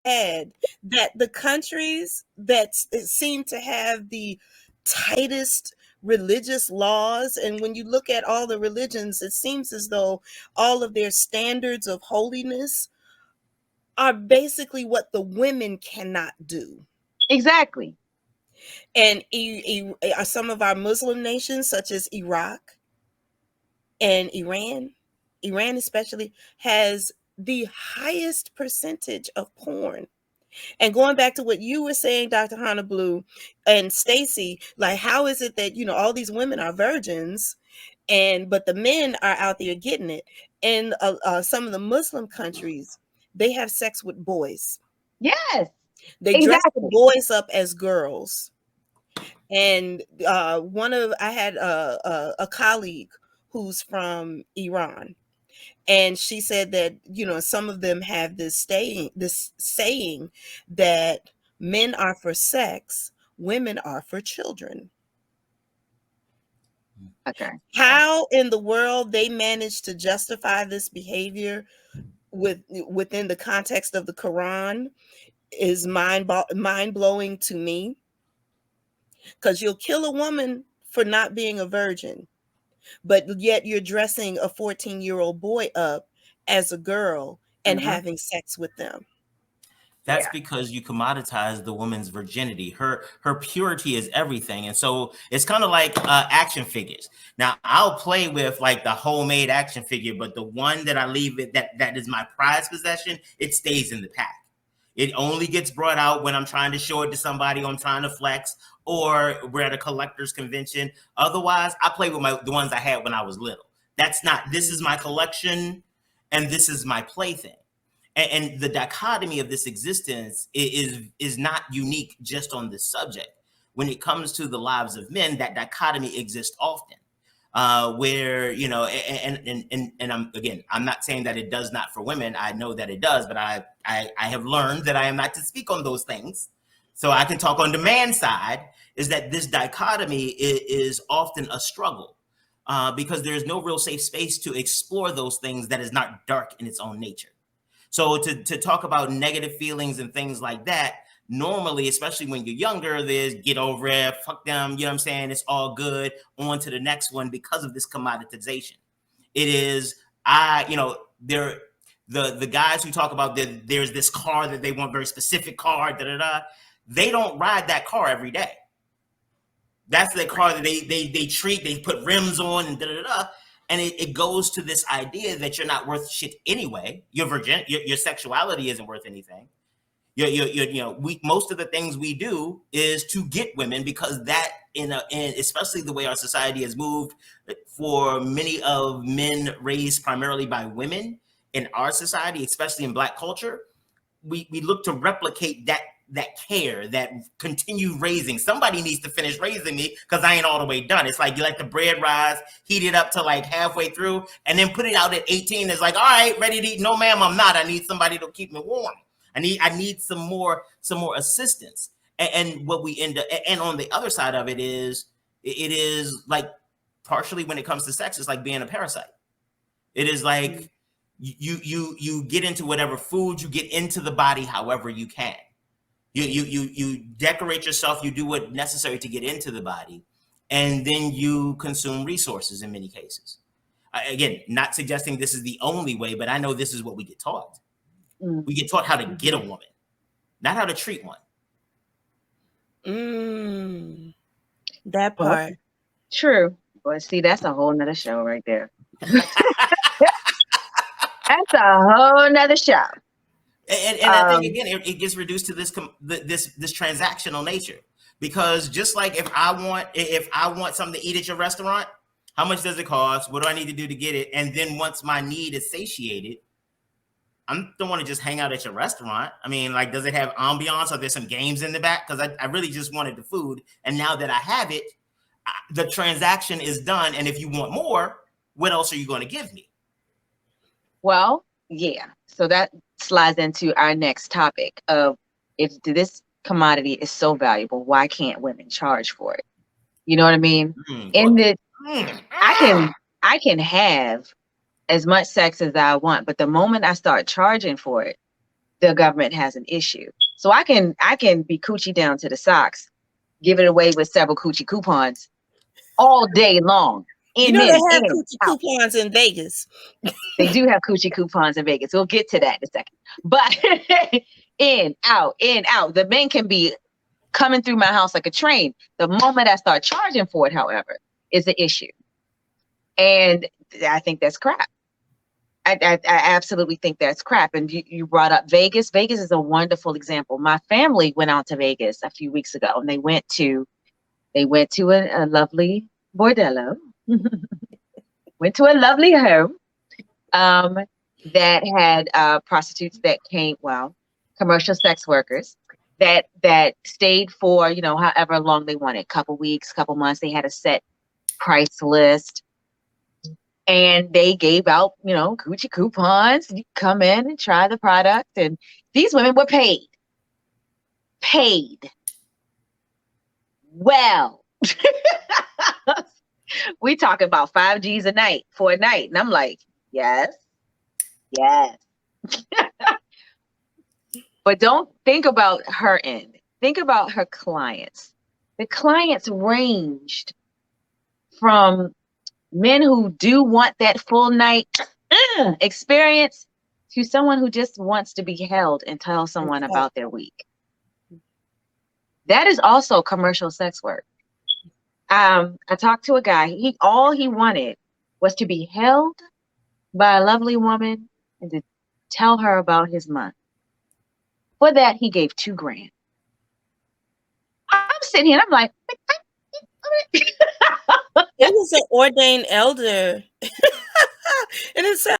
head that the countries that seem to have the tightest religious laws, and when you look at all the religions, it seems as though all of their standards of holiness are basically what the women cannot do. Exactly. And some of our Muslim nations, such as Iraq and Iran especially, has the highest percentage of porn. And going back to what you were saying, Dr. Hannah Blue and Stacy, like, how is it that, all these women are virgins, but the men are out there getting it? In some of the Muslim countries, they have sex with boys. Yes. They dress the boys up as girls. And I had a colleague who's from Iran, and she said that some of them have this saying that men are for sex, women are for children. Okay. How in the world they manage to justify this behavior within the context of the Quran is mind-blowing to me. Because you'll kill a woman for not being a virgin, but yet you're dressing a 14-year-old boy up as a girl and having sex with them. That's because you commoditize the woman's virginity. Her purity is everything. And so it's kind of like action figures. Now, I'll play with like the homemade action figure, but the one that I leave it that is my prized possession, it stays in the pack. It only gets brought out when I'm trying to show it to somebody, or I'm trying to flex, or we're at a collector's convention. Otherwise, I play with the ones I had when I was little. This is my collection, and this is my plaything. And the dichotomy of this existence is not unique just on this subject. When it comes to the lives of men, that dichotomy exists often. Where I'm not saying that it does not for women. I know that it does, but I have learned that I am not to speak on those things. So I can talk on the man side. Is that this dichotomy is often a struggle because there is no real safe space to explore those things that is not dark in its own nature. So to talk about negative feelings and things like that, normally, especially when you're younger, there's get over it, fuck them, you know what I'm saying? It's all good, on to the next one because of this commoditization. It is, the guys who talk about that there's this car that they want, very specific car, they don't ride that car every day. That's the car that they treat, they put rims on and And it goes to this idea that you're not worth shit anyway. Your sexuality isn't worth anything. Most of the things we do is to get women, because that especially the way our society has moved, for many of men raised primarily by women in our society, especially in Black culture, we look to replicate that care, that continued raising. Somebody needs to finish raising me because I ain't all the way done. It's like you let the bread rise, heat it up to like halfway through, and then put it out at 18. It's like, all right, ready to eat. No, ma'am, I'm not. I need somebody to keep me warm. I need some more assistance. And what we end up, and on the other side of it is like, partially when it comes to sex, it's like being a parasite. It is like you get into whatever food, you get into the body however you can. You decorate yourself, you do what's necessary to get into the body, and then you consume resources in many cases. Again, not suggesting this is the only way, but I know this is what we get taught. We get taught how to get a woman, not how to treat one. That part. Well, true. But see, that's a whole nother show right there. That's a whole nother show. And I think, again, it gets reduced to this transactional nature, because just like if I want something to eat at your restaurant, how much does it cost? What do I need to do to get it? And then once my need is satiated, I don't want to just hang out at your restaurant. I mean, like, does it have ambiance? Are there some games in the back? Because I really just wanted the food. And now that I have it, the transaction is done. And if you want more, what else are you going to give me? Well, yeah. So that slides into our next topic of, if this commodity is so valuable, why can't women charge for it? You know what I mean? I can have as much sex as I want, but the moment I start charging for it, the government has an issue. So I can be coochie down to the socks, give it away with several coochie coupons all day long. You In, know they have in, coochie out. coupons in Vegas. They do have coochie coupons in Vegas. We'll get to that in a second. But in, out, in, out. The men can be coming through my house like a train. The moment I start charging for it, however, is the issue. And I think that's crap. I absolutely think that's crap. And you brought up Vegas. Vegas is a wonderful example. My family went out to Vegas a few weeks ago, and they went to a lovely bordello. Went to a lovely home that had prostitutes that came, well, commercial sex workers that stayed for, you know, however long they wanted, couple weeks, couple months. They had a set price list. And they gave out, you know, coochie coupons. You come in and try the product. And these women were paid. Paid. Well. We talking about 5 G's a night for a night. And I'm like, yes. Yes. But don't think about her end. Think about her clients. The clients ranged from men who do want that full night experience to someone who just wants to be held and tell someone about their week. That is also commercial sex work. I talked to a guy. All he wanted was to be held by a lovely woman and to tell her about his month. For that, he gave $2,000. I'm sitting here and I'm like, It was an ordained elder. And it sounds